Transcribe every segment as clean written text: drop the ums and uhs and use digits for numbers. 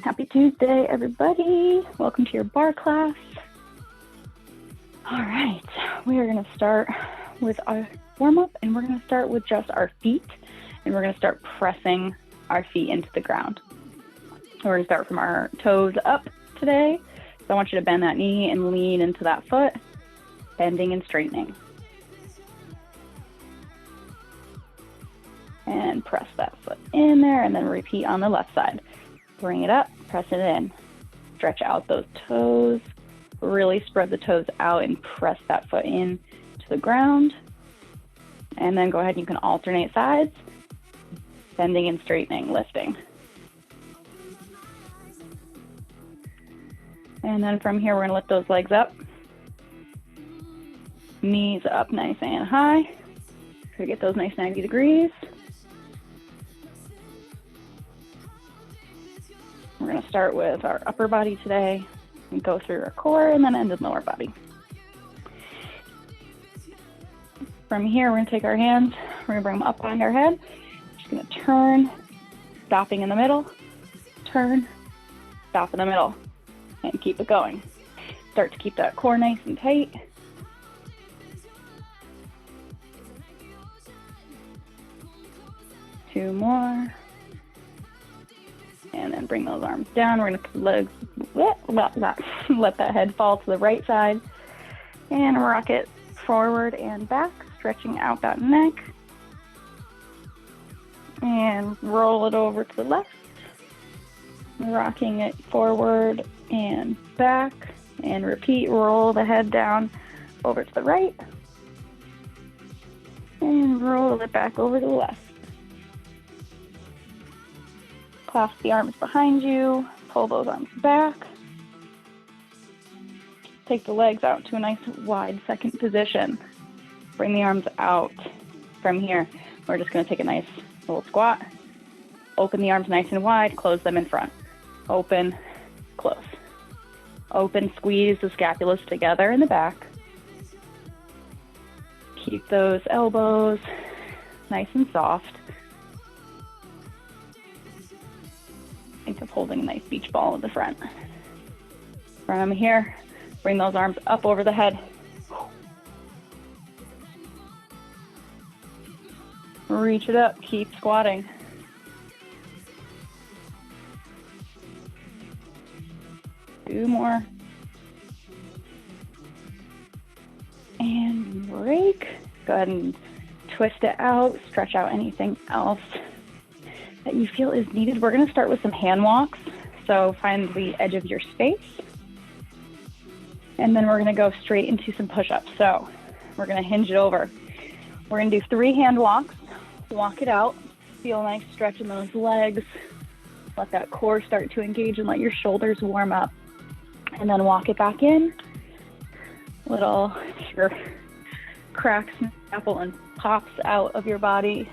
Happy Tuesday, everybody. Welcome to your barre class. All right, we are going to start with our warm-up, and we're going to start with just our feet, and we're going to start pressing our feet into the ground. We're going to start from our toes up today. So I want you to bend that knee and lean into that foot, bending and straightening. And press that foot in there, and then repeat on the left side. Bring it up, press it in. Stretch out those toes. Really spread the toes out and press that foot in to the ground. And then go ahead, you can alternate sides. Bending and straightening, lifting. And then from here, we're gonna lift those legs up. Knees up nice and high. So get those nice 90 degrees. We're going to start with our upper body today and go through our core and then end in lower body. From here, we're going to take our hands, we're going to bring them up behind our head. Just going to turn, stopping in the middle, turn, stop in the middle, and keep it going. Start to keep that core nice and tight. Two more. And then bring those arms down. We're going to let that head fall to the right side. And rock it forward and back, stretching out that neck. And roll it over to the left. Rocking it forward and back. And repeat, roll the head down over to the right. And roll it back over to the left. Clasp the arms behind you, pull those arms back. Take the legs out to a nice wide second position. Bring the arms out. From here, we're just going to take a nice little squat. Open the arms nice and wide, close them in front. Open, close. Open, squeeze the scapulas together in the back. Keep those elbows nice and soft. Think of holding a nice beach ball at the front. From here, bring those arms up over the head. Reach it up, keep squatting. Two more. And break. Go ahead and twist it out, stretch out anything else that you feel is needed. We're going to start with some hand walks. So find the edge of your space. And then we're going to go straight into some push-ups. So we're going to hinge it over. We're going to do 3 hand walks. Walk it out. Feel a nice stretch in those legs. Let that core start to engage and let your shoulders warm up. And then walk it back in. Little your cracks in the apple and pops out of your body.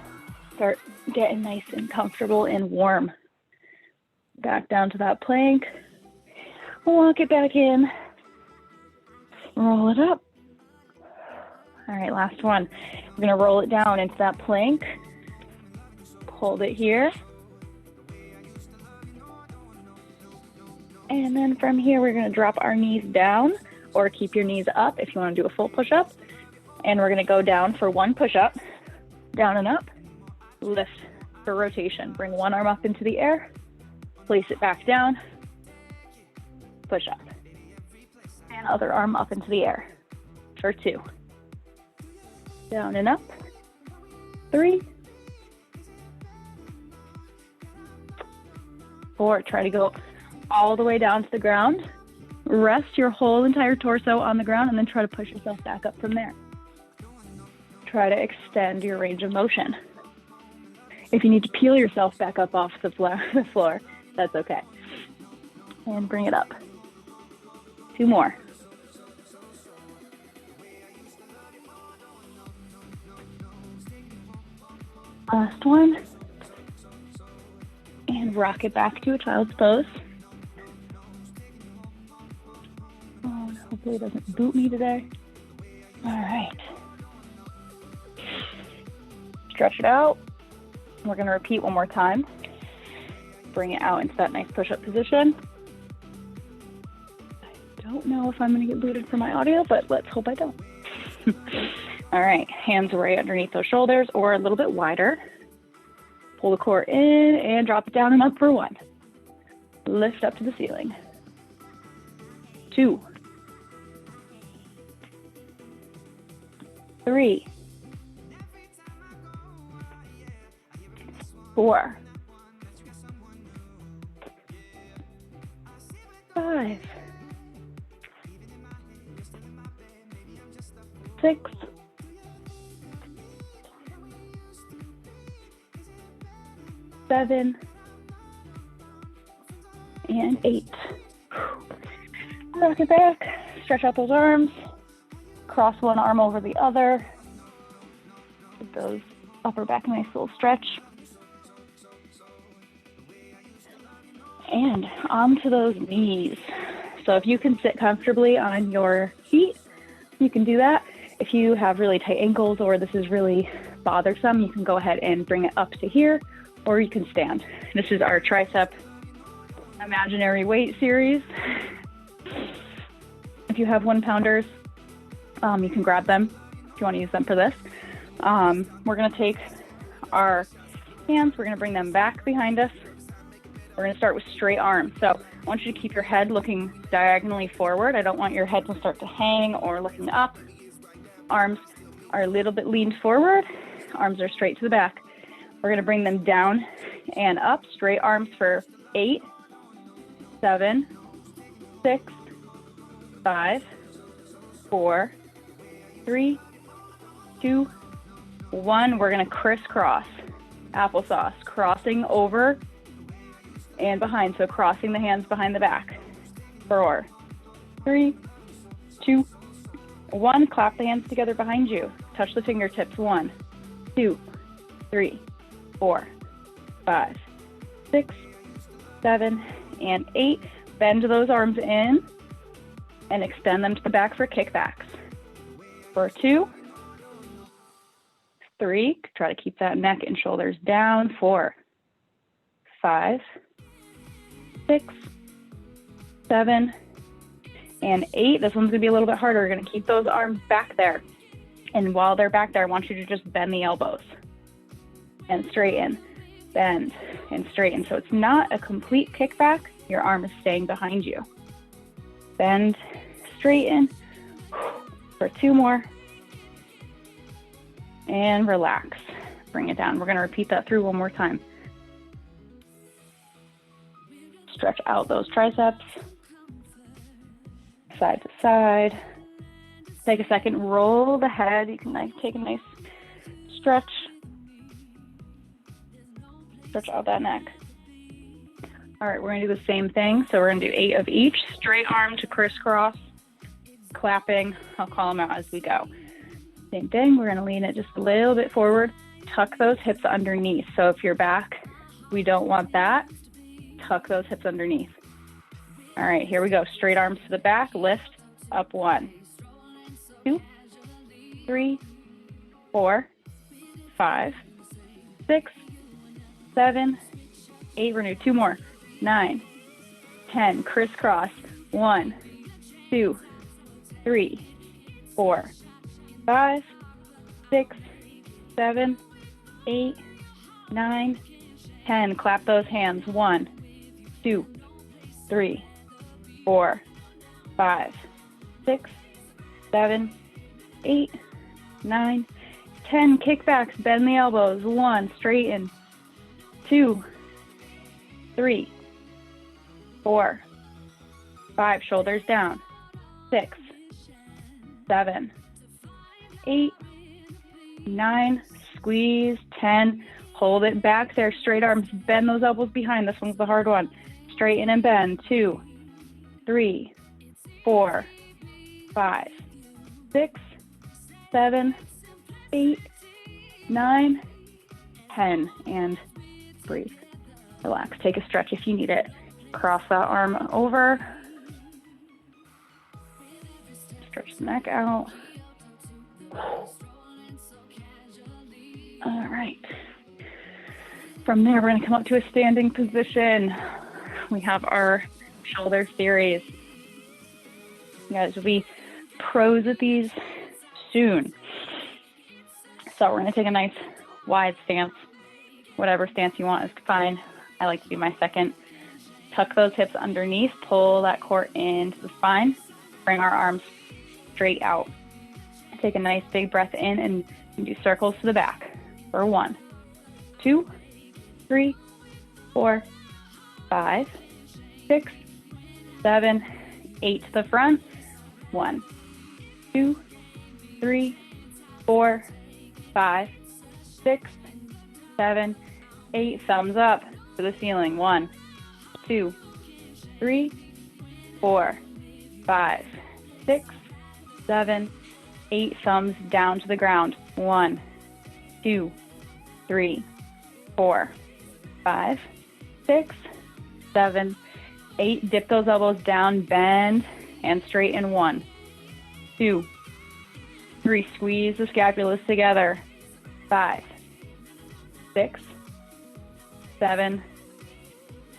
Start getting nice and comfortable and warm. Back down to that plank. Walk it back in. Roll it up. All right, last one. We're going to roll it down into that plank. Hold it here. And then from here, we're going to drop our knees down or keep your knees up if you want to do a full push-up. And we're going to go down for 1 push-up. Down and up. Lift for rotation. Bring one arm up into the air, place it back down, push up. And other arm up into the air for 2. Down and up. 3. 4. Try to go all the way down to the ground. Rest your whole entire torso on the ground and then try to push yourself back up from there. Try to extend your range of motion. If you need to peel yourself back up off the floor, that's okay. And bring it up. 2 more. Last one. And rock it back to a child's pose. Oh, hopefully it doesn't boot me today. All right. Stretch it out. We're going to repeat one more time. Bring it out into that nice push-up position. I don't know if I'm going to get booted for my audio, but let's hope I don't. All right, hands right underneath those shoulders or a little bit wider. Pull the core in and drop it down and up for 1. Lift up to the ceiling. 2. 3. 4. 5. 6. 7. And 8. Rock it back. Stretch out those arms. Cross one arm over the other. Give those upper back a nice little stretch. And onto those knees. So if you can sit comfortably on your feet, you can do that. If you have really tight ankles or this is really bothersome, you can go ahead and bring it up to here, or you can stand. This is our tricep imaginary weight series. If you have 1-pounders, you can grab them if you want to use them for this. We're going to take our hands, we're going to bring them back behind us. We're going to start with straight arms. So I want you to keep your head looking diagonally forward. I don't want your head to start to hang or looking up. Arms are a little bit leaned forward. Arms are straight to the back. We're going to bring them down and up. Straight arms for 8, 7, 6, 5, 4, 3, 2, 1. We're going to crisscross, applesauce, crossing over and behind. So crossing the hands behind the back. 4, 3, 2, 1. Clap the hands together behind you. Touch the fingertips. 1, 2, 3, 4, 5, 6, 7, and 8. Bend those arms in and extend them to the back for kickbacks. For 2, 3, try to keep that neck and shoulders down. 4, 5, 6, 7, and 8. This one's gonna be a little bit harder. We're gonna keep those arms back there. And while they're back there, I want you to just bend the elbows and straighten, bend and straighten. So it's not a complete kickback. Your arm is staying behind you. Bend, straighten, for 2 more, and relax. Bring it down. We're gonna repeat that through one more time. Stretch out those triceps, side to side. Take a second, roll the head. You can take a nice stretch. Stretch out that neck. All right, we're gonna do the same thing. So we're gonna do 8 of each. Straight arm to crisscross, clapping. I'll call them out as we go. Same thing, we're gonna lean it just a little bit forward. Tuck those hips underneath. So if you're back, we don't want that. Tuck those hips underneath. All right, here we go. Straight arms to the back, lift, up 1, 2, 3, 4, 5, 6, 7, 8. We're gonna do 2 more. 9, 10. Crisscross. 1, 2, 3, 4, 5, 6, 7, 8, 9, 10. Clap those hands. 1, 2, 3, 4, 5, 6, 7, 8, 9, 10. Kickbacks. Bend the elbows. 1, straighten. 2, 3, 4, 5. Shoulders down. 6, 7, 8, 9. Squeeze. 10. Hold it back there. Straight arms. Bend those elbows behind. This one's the hard one. Straighten and bend. 2, 3, 4, 5, 6, 7, 8, 9, 10. And breathe. Relax. Take a stretch if you need it. Cross that arm over. Stretch the neck out. All right. From there, we're going to come up to a standing position. We have our shoulder series. You guys will be pros at these soon. So we're going to take a nice wide stance. Whatever stance you want is fine. I like to do my second. Tuck those hips underneath, pull that core into the spine, bring our arms straight out. Take a nice big breath in and do circles to the back for 1, 2, 3, 4, 5, 6, 7, 8 to the front. 1, 2, 3, 4, 5, 6, 7, 8. Thumbs up to the ceiling. 1, 2, 3, 4, 5, 6, 7, 8. Thumbs down to the ground. 1, 2, 3, 4, 5, 6, 7, 8. Dip those elbows down, bend, and straighten. 1, 2, 3. Squeeze the scapulas together. 5, 6, 7,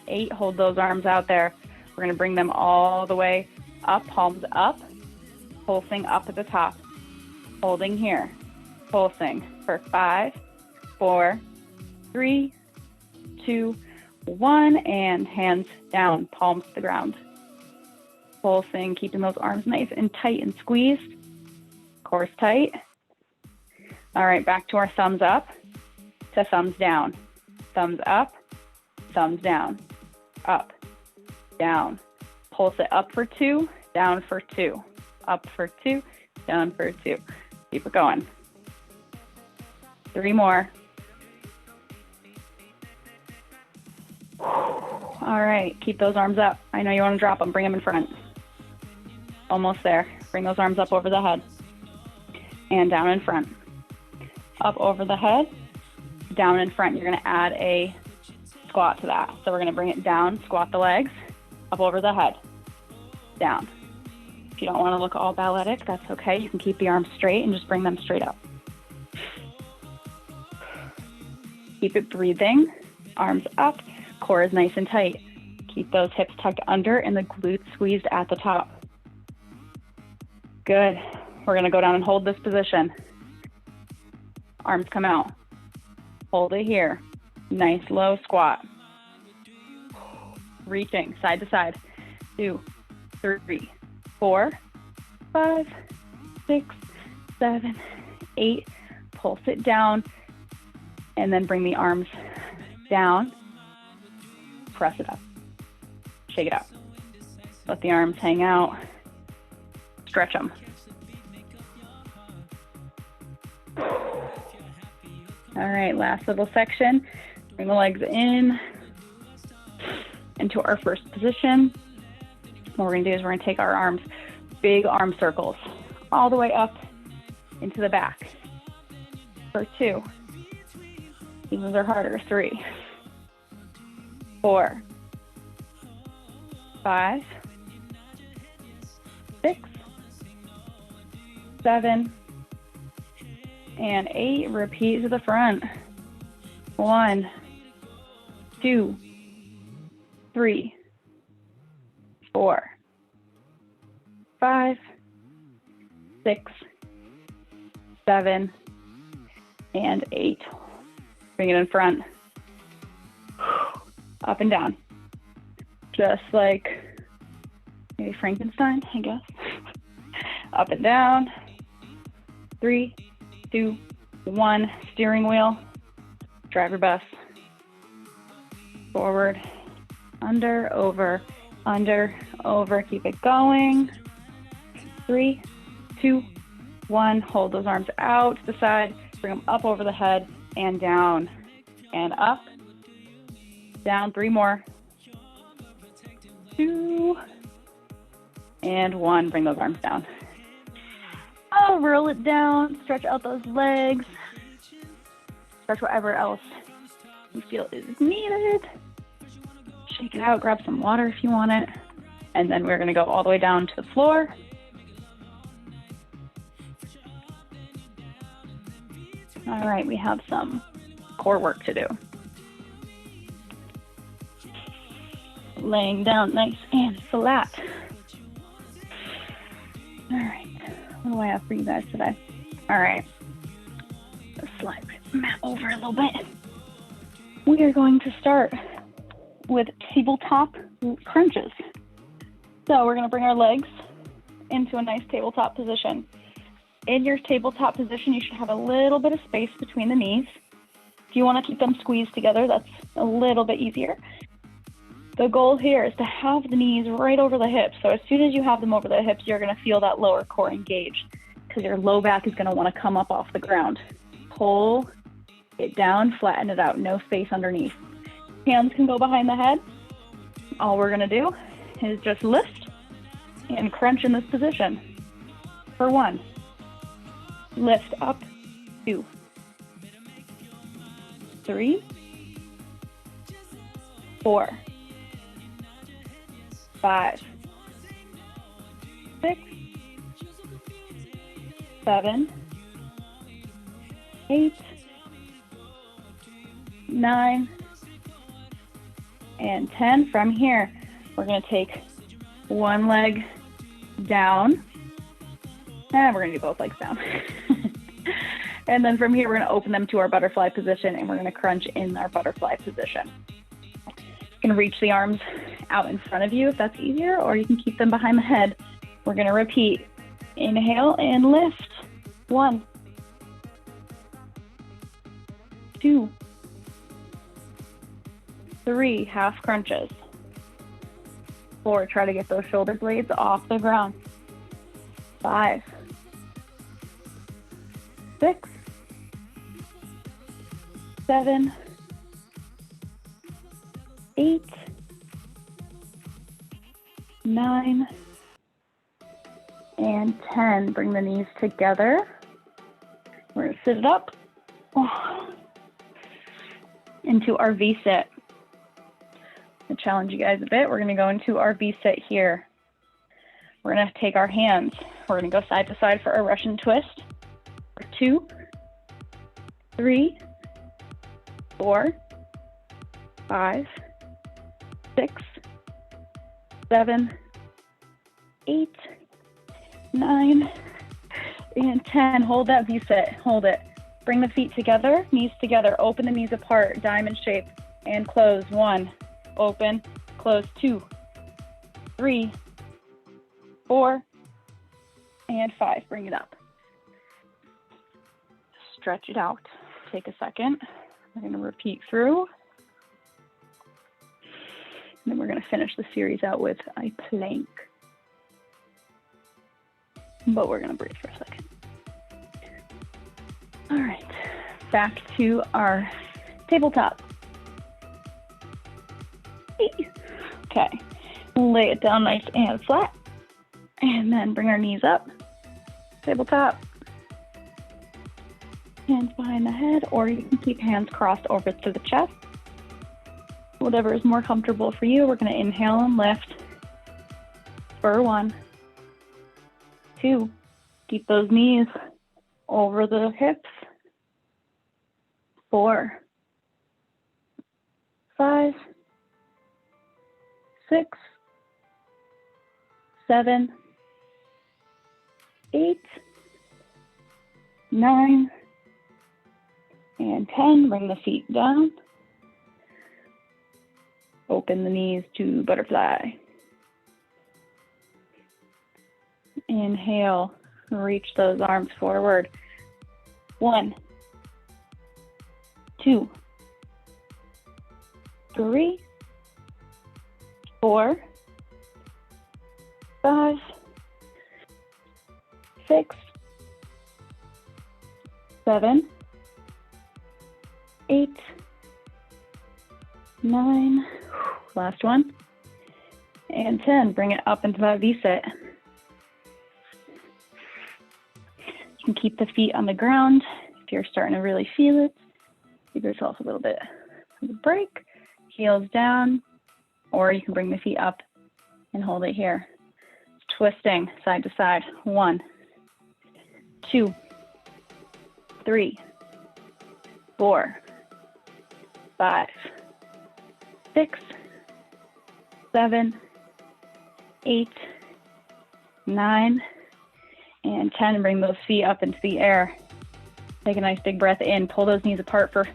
8. Hold those arms out there. We're going to bring them all the way up, palms up, pulsing up at the top. Holding here, pulsing for 5, 4, 3, 2, 1, and hands down, palms to the ground. Pulsing, keeping those arms nice and tight and squeezed. Core's tight. All right, back to our thumbs up to thumbs down. Thumbs up, thumbs down, up, down. Pulse it up for 2, down for 2, up for 2, down for 2. Keep it going. 3 more. All right, keep those arms up. I know you want to drop them, bring them in front. Almost there. Bring those arms up over the head and down in front. Up over the head, down in front. You're going to add a squat to that. So we're going to bring it down, squat the legs, up over the head, down. If you don't want to look all balletic, that's okay. You can keep the arms straight and just bring them straight up. Keep it breathing, arms up, core is nice and tight. Keep those hips tucked under and the glutes squeezed at the top. Good. We're going to go down and hold this position. Arms come out. Hold it here. Nice low squat. Reaching side to side. 2, 3, 4, 5, 6, 7, 8. Pulse it down and then bring the arms down. Press it up. Shake it out. Let the arms hang out. Stretch them. All right, last little section. Bring the legs in into our first position. What we're going to do is we're going to take our arms, big arm circles, all the way up into the back. For 2. These ones are harder. 3, 4, 5, 6, 7, and 8. Repeat to the front. 1, 2, 3, 4, 5, 6, 7, and 8. Bring it in front. Up and down. Just like maybe Frankenstein, I guess. Up and down. 3, 2, 1. Steering wheel. Drive your bus. Forward. Under, over, under, over. Keep it going. 3, 2, 1. Hold those arms out to the side. Bring them up over the head and down. And up. Down. 3 more. 2. And 1. Bring those arms down. Oh, roll it down. Stretch out those legs. Stretch whatever else you feel is needed. Shake it out. Grab some water if you want it. And then we're going to go all the way down to the floor. All right, we have some core work to do. Laying down nice and flat. All right, what do I have for you guys today? All right, let's slide my mat over a little bit. We are going to start with tabletop crunches. So we're going to bring our legs into a nice tabletop position. In your tabletop position, you should have a little bit of space between the knees. If you want to keep them squeezed together, that's a little bit easier. The goal here is to have the knees right over the hips. So as soon as you have them over the hips, you're going to feel that lower core engaged because your low back is going to want to come up off the ground. Pull it down, flatten it out, no space underneath. Hands can go behind the head. All we're going to do is just lift and crunch in this position. For 1, lift up, 2, 3, 4, 5, 6, 7, 8, 9, and 10. From here, we're going to take one leg down, and we're going to do both legs down. And then from here, we're going to open them to our butterfly position, and we're going to crunch in our butterfly position. You can reach the arms out in front of you if that's easier, or you can keep them behind the head. We're going to repeat. Inhale and lift. 1, 2, 3, half crunches. 4, try to get those shoulder blades off the ground. 5, 6, 7, 8, 9, and 10. Bring the knees together. We're going to sit it up into our V-sit. To challenge you guys a bit, we're going to go into our V-sit here. We're going to take our hands. We're going to go side to side for a Russian twist. 2, 3, 4, 5, 6, 7, 8, 9, and 10. Hold that V-sit. Hold it. Bring the feet together, knees together. Open the knees apart, diamond shape, and close. 1, open, close. 2, 3, 4, and 5. Bring it up. Stretch it out. Take a second. We're going to repeat through. And then we're going to finish the series out with a plank. But we're going to breathe for a second. All right, back to our tabletop. Okay, lay it down nice and flat. And then bring our knees up. Tabletop. Hands behind the head, or you can keep hands crossed over to the chest. Whatever is more comfortable for you. We're going to inhale and lift. For 1, 2, keep those knees over the hips. 4, 5, 6, 7, 8, 9, and 10. Bring the feet down. Open the knees to butterfly. Inhale, reach those arms forward. 1, 2, 3, 4, 5, 6, 7, 8, 9, last one, and 10. Bring it up into that V-sit. You can keep the feet on the ground. If you're starting to really feel it, give yourself a little bit of a break. Heels down, or you can bring the feet up and hold it here. Twisting side to side. 1, 2, 3, 4, 5, 6, 7, 8, 9, and 10. Bring those feet up into the air. Take a nice big breath in. Pull those knees apart for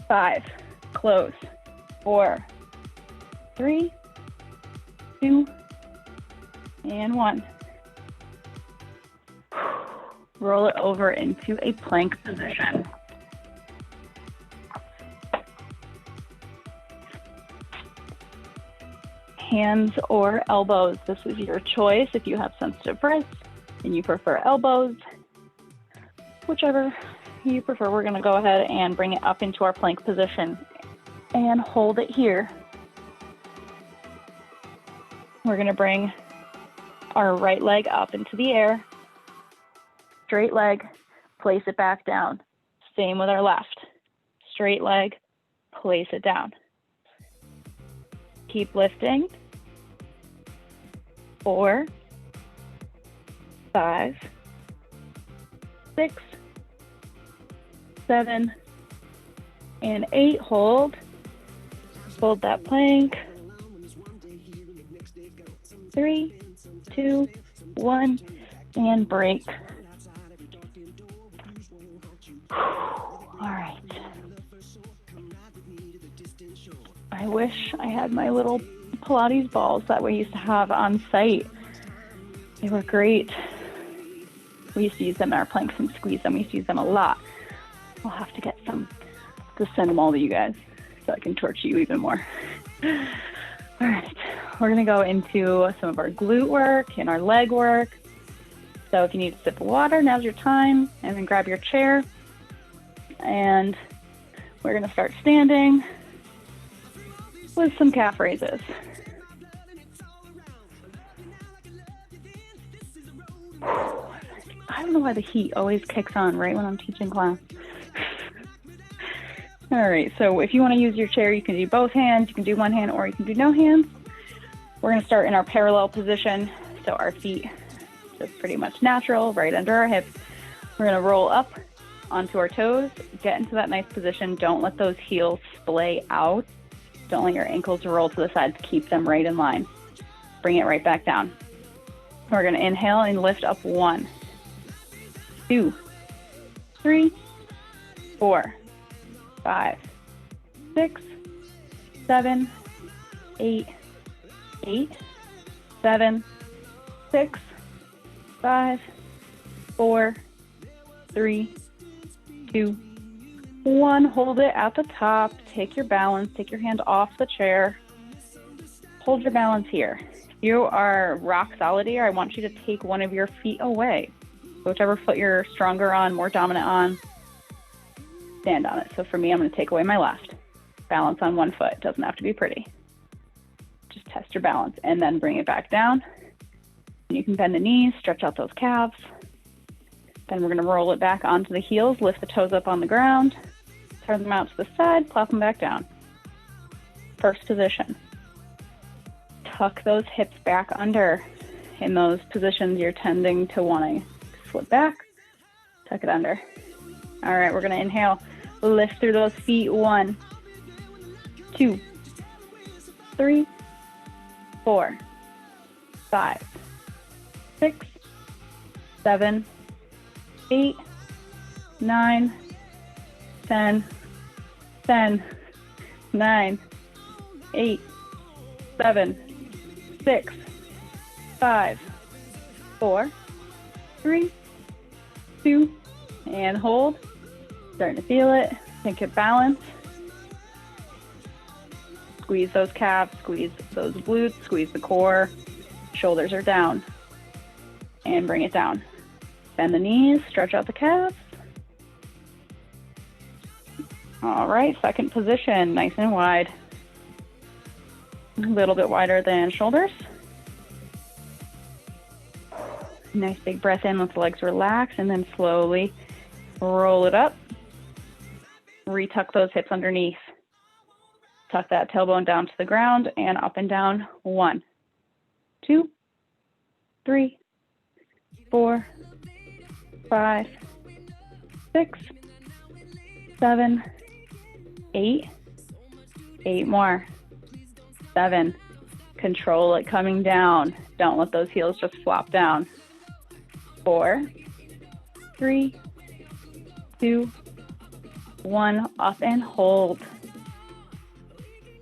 5. Close. 4, 3, 2, and 1. Roll it over into a plank position. Hands or elbows. This is your choice. If you have sensitive wrists and you prefer elbows, whichever you prefer, we're going to go ahead and bring it up into our plank position and hold it here. We're going to bring our right leg up into the air. Straight leg, place it back down. Same with our left. Straight leg, place it down. Keep lifting. 4, 5, 6, 7, and 8. Hold. Hold that plank. 3, 2, 1, and break. All right. I wish I had my little Pilates balls that we used to have on site. They were great. We used to use them in our planks and squeeze them. We used to use them a lot. I'll have to get some to send them all to you guys so I can torture you even more. All right. We're going to go into some of our glute work and our leg work. So if you need a sip of water, now's your time. And then grab your chair. And we're going to start standing with some calf raises. I don't know why the heat always kicks on right when I'm teaching class. All right, so if you want to use your chair, you can do both hands. You can do one hand or you can do no hands. We're going to start in our parallel position. So our feet just pretty much natural, right under our hips. We're going to roll up onto our toes, get into that nice position. Don't let those heels splay out. Don't let your ankles roll to the sides. Keep them right in line. Bring it right back down. We're going to inhale and lift up 1, 2, 3, 4, 5, 6, 7, 8, 7, 6, 5, 4, 3, 2, 1. Hold it at the top. Take your balance. Take your hand off the chair. Hold your balance here. If you are rock solid here, I want you to take one of your feet away. Whichever foot you're stronger on, more dominant on, stand on it. So for me, I'm going to take away my left. Balance on one foot. It doesn't have to be pretty. Just test your balance and then bring it back down. And you can bend the knees, stretch out those calves. Then we're going to roll it back onto the heels, lift the toes up on the ground, turn them out to the side, plop them back down. First position. Tuck those hips back under. In those positions, you're tending to wanting to slip back. Tuck it under. All right, we're going to inhale. Lift through those feet. 1, 2, 3, 4, 5, 6, 7, 8, 9, 10, 9, 8, 7, 6, 5, 4, 3, 2, and hold. Starting to feel it. Take your balance. Squeeze those calves, squeeze those glutes, squeeze the core. Shoulders are down. And bring it down. Bend the knees, stretch out the calves. All right, second position, nice and wide. A little bit wider than shoulders. Nice big breath in, let the legs relax, and then slowly roll it up. Retuck those hips underneath. Tuck that tailbone down to the ground and up and down. 1, 2, 3, 4, 5, 6, 7, 8. 8 more. 7, Control it coming down. Don't let those heels just flop down. 4, 3, 2, 1. Up and hold.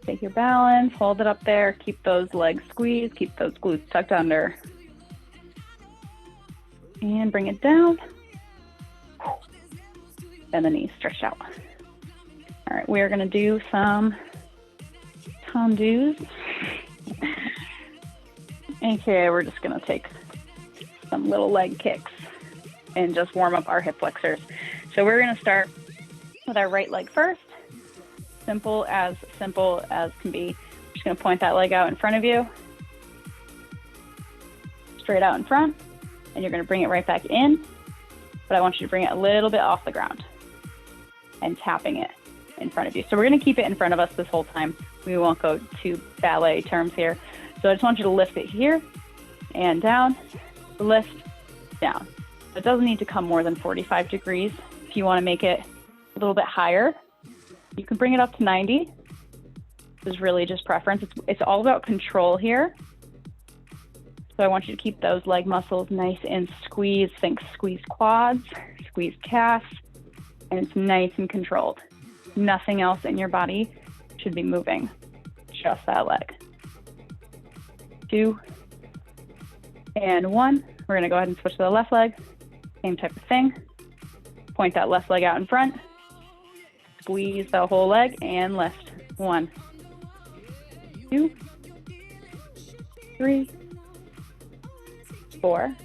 Take your balance, hold it up there. Keep those legs squeezed. Keep those glutes tucked under. And bring it down. And the knees stretched out. All right, we are going to do some tendus. Okay, we're just going to take some little leg kicks and just warm up our hip flexors. So we're going to start with our right leg first. Simple as can be. Just going to point that leg out in front of you. Straight out in front. And you're going to bring it right back in. But I want you to bring it a little bit off the ground and tapping it in front of you. So we're going to keep it in front of us this whole time. We won't go to ballet terms here. So I just want you to lift it here and down, lift, down. It doesn't need to come more than 45 degrees. If you want to make it a little bit higher, you can bring it up to 90. This is really just preference. It's all about control here. So I want you to keep those leg muscles nice and squeezed. Think squeeze quads, squeeze calves, and it's nice and controlled. Nothing else in your body should be moving, just that leg. 2, and 1. We're gonna go ahead and switch to the left leg. Same type of thing. Point that left leg out in front. Squeeze the whole leg and lift. 1, 2, 3, 4,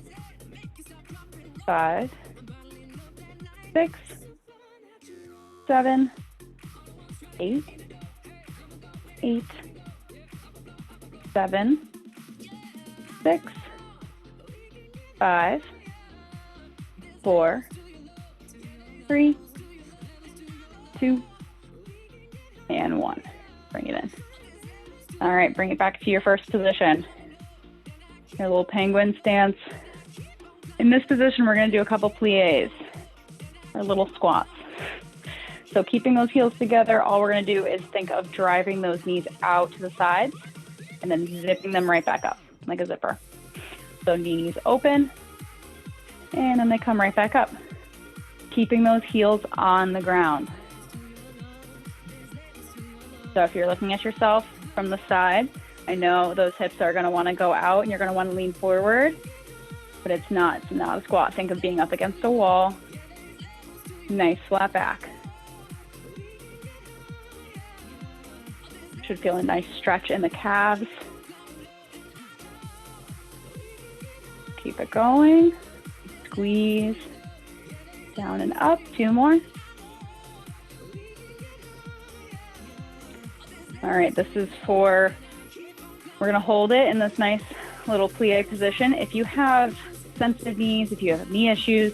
5, 6, 7, 8, 7, 6, 5, 4, 3, 2, and 1. Bring it in. All right, bring it back to your first position. Your little penguin stance. In this position, we're going to do a couple pliés, or little squats. So keeping those heels together, all we're going to do is think of driving those knees out to the sides and then zipping them right back up like a zipper. So knees open, and then they come right back up. Keeping those heels on the ground. So if you're looking at yourself from the side, I know those hips are going to want to go out and you're going to want to lean forward, but it's not a squat. Think of being up against a wall. Nice flat back. Should feel a nice stretch in the calves. Keep it going. Squeeze. Down and up. 2 more. All right, this is we're going to hold it in this nice little plie position. If you have sensitive knees, if you have knee issues,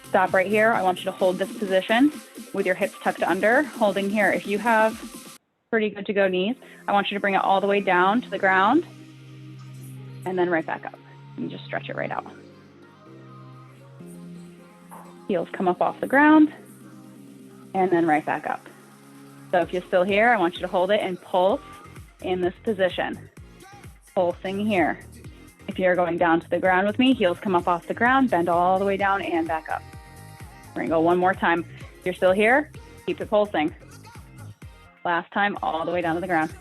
stop right here. I want you to hold this position with your hips tucked under, holding here. If you have pretty good to go knees, I want you to bring it all the way down to the ground and then right back up. And just stretch it right out. Heels come up off the ground and then right back up. So if you're still here, I want you to hold it and pulse in this position. Pulsing here. If you're going down to the ground with me, heels come up off the ground, bend all the way down and back up. We're gonna go one more time. If you're still here, keep it pulsing. Last time, all the way down to the ground.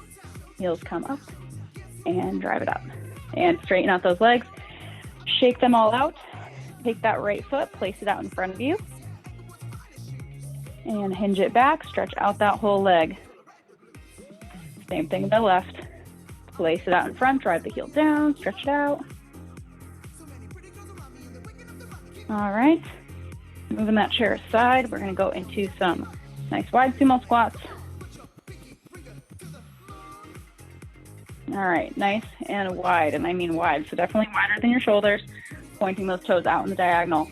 Heels come up and drive it up. And straighten out those legs. Shake them all out. Take that right foot, place it out in front of you. And hinge it back, stretch out that whole leg. Same thing with the left. Place it out in front, drive the heel down, stretch it out. All right. Moving that chair aside, we're gonna go into some nice wide sumo squats. All right, nice and wide, and I mean wide, so definitely wider than your shoulders, pointing those toes out in the diagonal.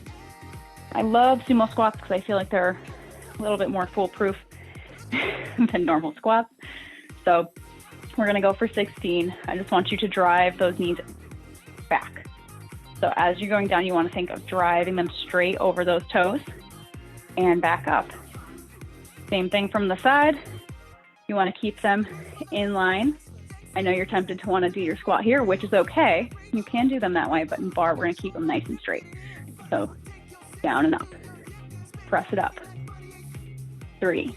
I love sumo squats because I feel like they're a little bit more foolproof than normal squats. So we're gonna go for 16. I just want you to drive those knees back. So as you're going down, you wanna think of driving them straight over those toes and back up. Same thing from the side. You wanna keep them in line I know you're tempted to want to do your squat here, which is okay. You can do them that way, but in bar, we're going to keep them nice and straight. So down and up. Press it up. 3.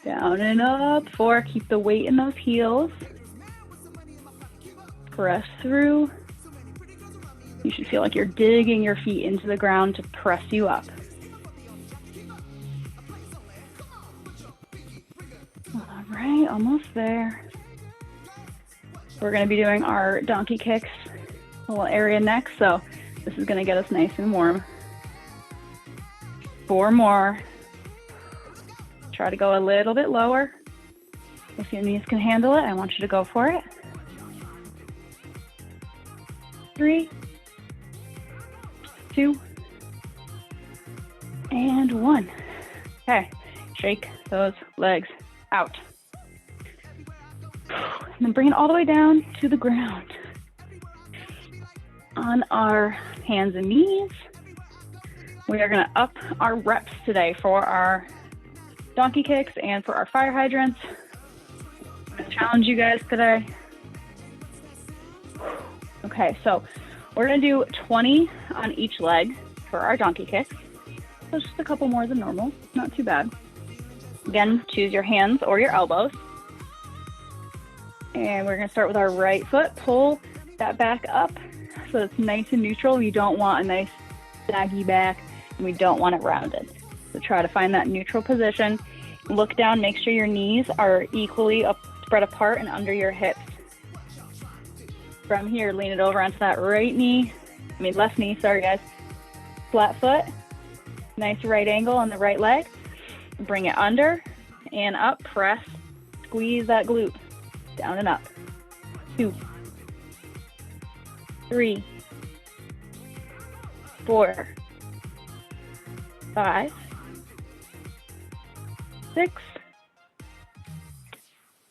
Down and up. 4. Keep the weight in those heels. Press through. You should feel like you're digging your feet into the ground to press you up. All right, almost there. We're going to be doing our donkey kicks, a little area next, so this is going to get us nice and warm. 4 more. Try to go a little bit lower. If your knees can handle it, I want you to go for it. 3, 2, and 1. Okay, shake those legs out. And then bring it all the way down to the ground. On our hands and knees, we are going to up our reps today for our donkey kicks and for our fire hydrants. I'm going to challenge you guys today. Okay, so we're going to do 20 on each leg for our donkey kicks. So just a couple more than normal, not too bad. Again, choose your hands or your elbows. And we're going to start with our right foot. Pull that back up so it's nice and neutral. You don't want a nice saggy back, and we don't want it rounded. So try to find that neutral position. Look down, make sure your knees are equally spread apart and under your hips. From here, lean it over onto that left knee, sorry guys. Flat foot, nice right angle on the right leg. Bring it under and up, press, squeeze that glute, down and up. 2, 3, 4, 5, 6,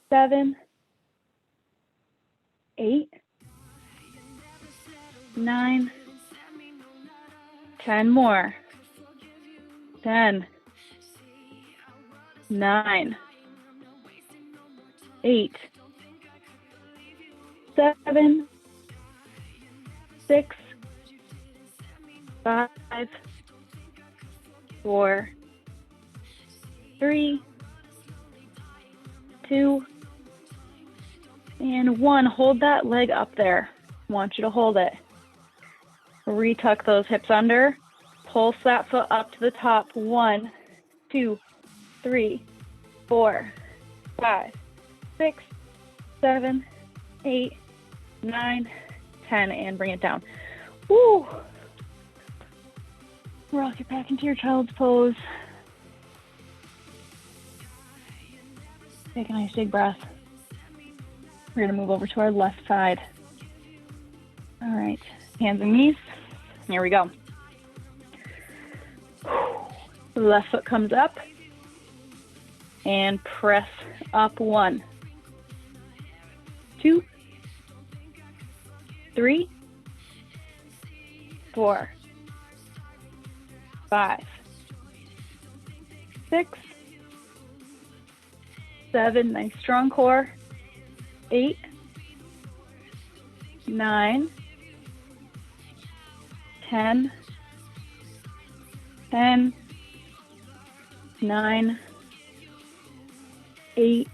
7, 8, 9, 10 more. 10, 9, 8, 7, 6, 5, 4, 3, 2, and 1. Hold that leg up there. I want you to hold it. Retuck those hips under. Pulse that foot up to the top. 1, 2, 3, 4, 5, 6, 7, 8, 9, 10, and bring it down. Woo! Rock it back into your child's pose. Take a nice big breath. We're going to move over to our left side. All right, hands and knees. Here we go. The left foot comes up and press up. 1, 2, 3, 4, 5, 6, 7, nice strong core. 8, 9, 10, 10, 9, 8,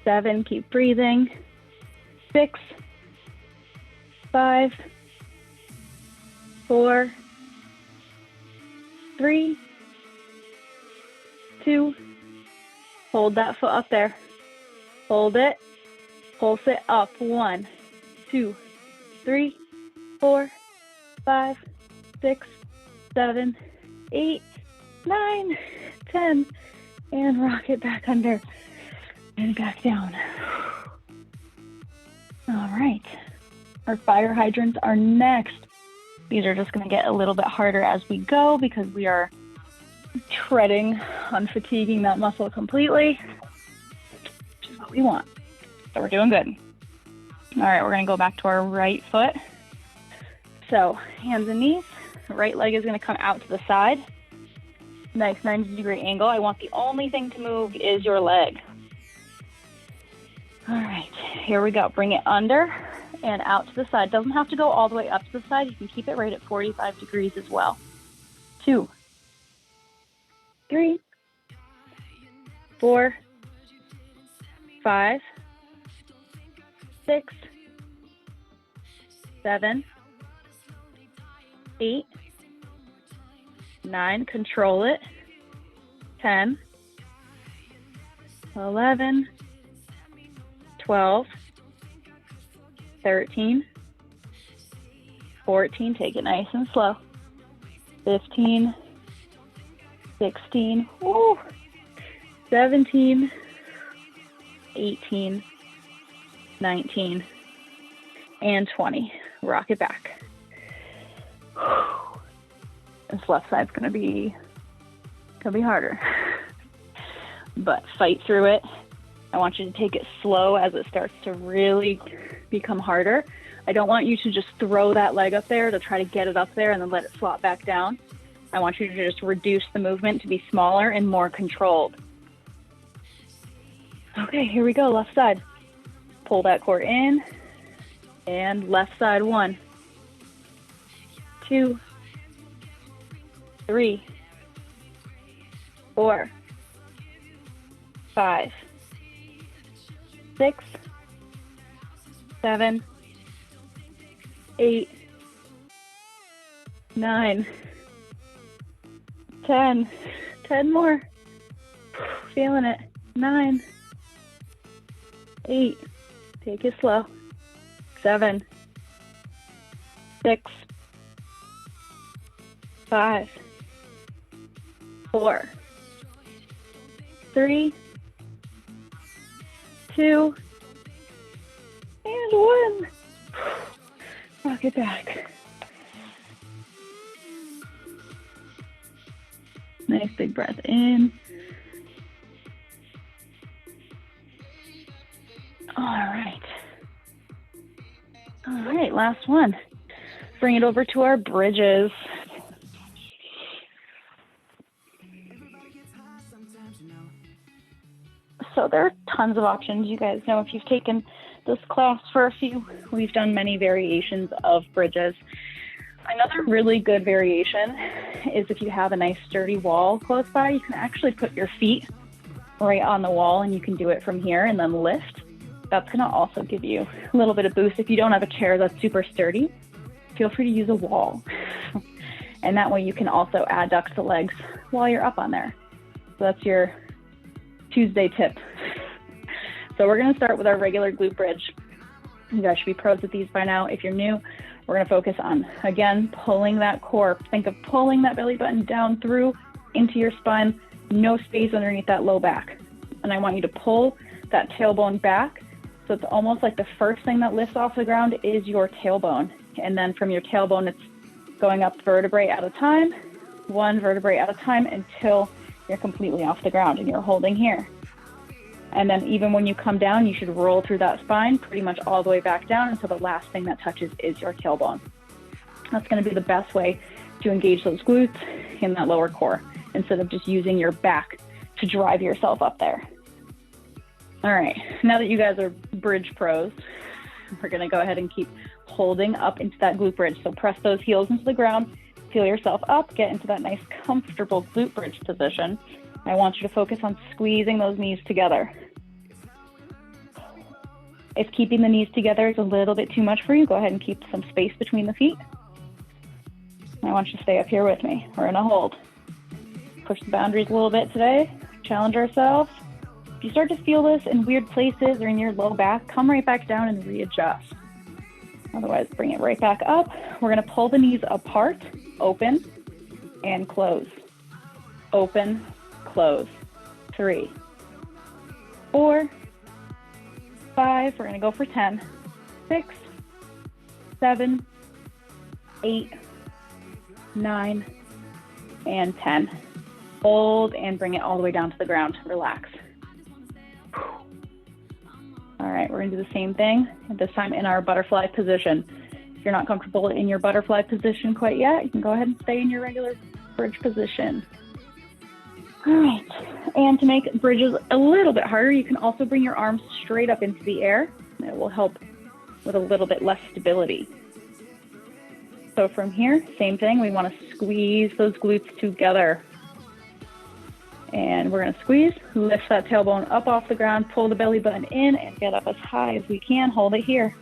7, keep breathing. 6, 5, 4, 3, 2, hold that foot up there. Hold it, pulse it up. 1, 2, 3, 4, 5, 6, 7, 8, 9, 10, and rock it back under and back down. All right, our fire hydrants are next. These are just going to get a little bit harder as we go because we are treading on fatiguing that muscle completely, which is what we want. So we're doing good. All right, we're going to go back to our right foot. So hands and knees. Right leg is going to come out to the side. Nice 90-degree angle. I want the only thing to move is your leg. All right, here we go. Bring it under and out to the side. Doesn't have to go all the way up to the side. You can keep it right at 45 degrees as well. 2, 3, 4, 5, 6, 7, 8, 9, control it, 10, 11, 12, 13, 14, take it nice and slow, 15, 16, woo, 17, 18, 19, and 20. Rock it back. This left side's gonna be harder, but fight through it. I want you to take it slow as it starts to really become harder. I don't want you to just throw that leg up there to try to get it up there and then let it flop back down. I want you to just reduce the movement to be smaller and more controlled. Okay, here we go, left side. Pull that core in, and left side, 1, 2, 3, 4, 5, 6, 7, 8, 9, 10, 10 more, feeling it, 9, 8, take it slow, 7, 6, 5, 4, 3, 2, and 1. Rock it back. Nice big breath in. All right. All right, last one. Bring it over to our bridges. So there are tons of options. You guys know, if you've taken this class for a few, we've done many variations of bridges. Another really good variation is if you have a nice sturdy wall close by, you can actually put your feet right on the wall and you can do it from here and then lift. That's going to also give you a little bit of boost. If you don't have a chair that's super sturdy, feel free to use a wall. And that way you can also adduct the legs while you're up on there. So that's your Tuesday tip. So we're going to start with our regular glute bridge. You guys should be pros at these by now. If you're new, we're going to focus on, again, pulling that core. Think of pulling that belly button down through into your spine, no space underneath that low back. And I want you to pull that tailbone back. So it's almost like the first thing that lifts off the ground is your tailbone. And then from your tailbone, it's going up vertebrae at a time, one vertebrae at a time until you're completely off the ground and you're holding here. And then even when you come down, you should roll through that spine pretty much all the way back down until the last thing that touches is your tailbone. That's going to be the best way to engage those glutes in that lower core instead of just using your back to drive yourself up there. All right, now that you guys are bridge pros, we're going to go ahead and keep holding up into that glute bridge. So press those heels into the ground, feel yourself up, get into that nice comfortable glute bridge position. I want you to focus on squeezing those knees together. If keeping the knees together is a little bit too much for you, go ahead and keep some space between the feet. I want you to stay up here with me. We're gonna hold. Push the boundaries a little bit today, challenge ourselves. If you start to feel this in weird places or in your low back, come right back down and readjust. Otherwise, bring it right back up. We're gonna pull the knees apart, open, and close. Open, close. 3, 4, 5, we're gonna go for 10, 6, 7, 8, 9, and 10. Hold and bring it all the way down to the ground. Relax. All right, we're gonna do the same thing, this time in our butterfly position. If you're not comfortable in your butterfly position quite yet, you can go ahead and stay in your regular bridge position. All right, and to make bridges a little bit harder, you can also bring your arms straight up into the air. It will help with a little bit less stability. So from here, same thing, we want to squeeze those glutes together. And we're going to squeeze, lift that tailbone up off the ground, pull the belly button in, and get up as high as we can. Hold it here.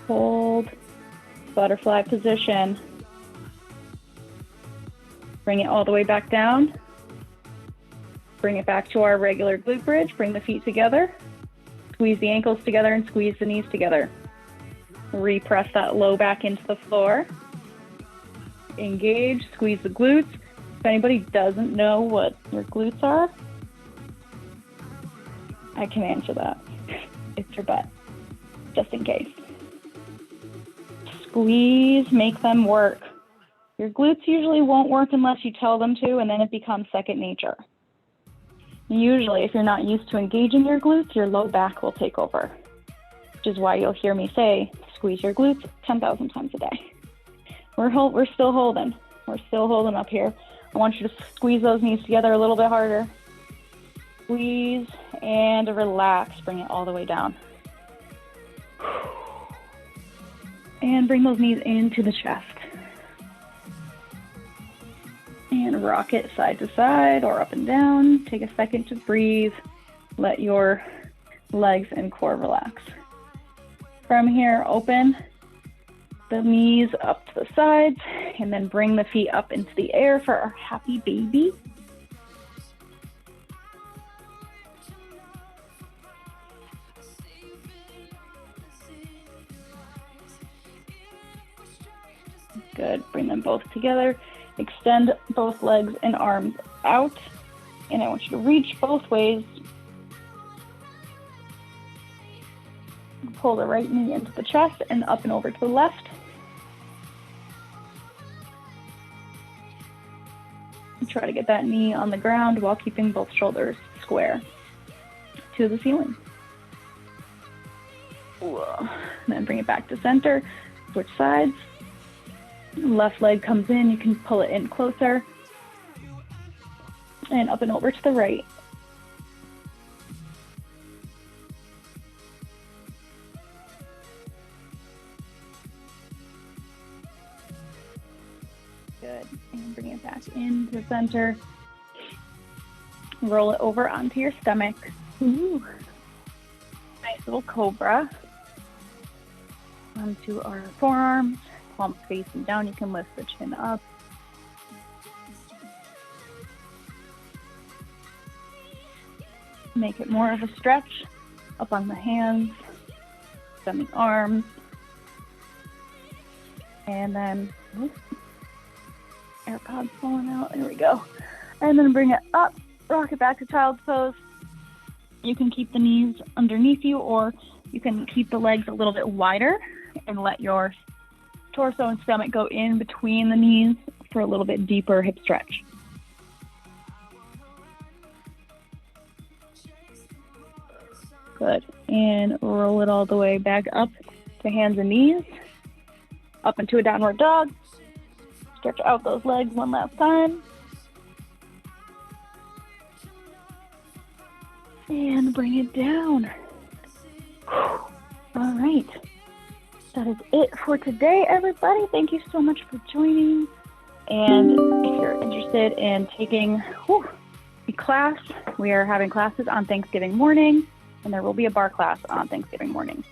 Hold, butterfly position. Bring it all the way back down. Bring it back to our regular glute bridge. Bring the feet together. Squeeze the ankles together and squeeze the knees together. Repress that low back into the floor. Engage, squeeze the glutes. If anybody doesn't know what your glutes are, I can answer that. It's your butt, just in case. Squeeze, make them work. Your glutes usually won't work unless you tell them to, and then it becomes second nature. Usually, if you're not used to engaging your glutes, your low back will take over, which is why you'll hear me say, squeeze your glutes 10,000 times a day. We're still holding. We're still holding up here. I want you to squeeze those knees together a little bit harder. Squeeze and relax. Bring it all the way down. And bring those knees into the chest. And rock it side to side or up and down. Take a second to breathe. Let your legs and core relax. From here, open the knees up to the sides, and then bring the feet up into the air for our happy baby. Good, bring them both together. Extend both legs and arms out, and I want you to reach both ways. Pull the right knee into the chest and up and over to the left. And try to get that knee on the ground while keeping both shoulders square to the ceiling. And then bring it back to center. Switch sides. Left leg comes in, you can pull it in closer. And up and over to the right. Good. And bring it back into the center. Roll it over onto your stomach. Ooh. Nice little cobra. Onto our forearms. Palms facing down. You can lift the chin up. Make it more of a stretch. Up on the hands. Then the arms. And then, oops. AirPods falling out. There we go. And then bring it up. Rock it back to child's pose. You can keep the knees underneath you, or you can keep the legs a little bit wider and let your torso and stomach go in between the knees for a little bit deeper hip stretch. Good. And roll it all the way back up to hands and knees. Up into a downward dog. Stretch out those legs one last time. And bring it down. All right. That is it for today, everybody. Thank you so much for joining. And if you're interested in taking a class, we are having classes on Thanksgiving morning, and there will be a barre class on Thanksgiving morning.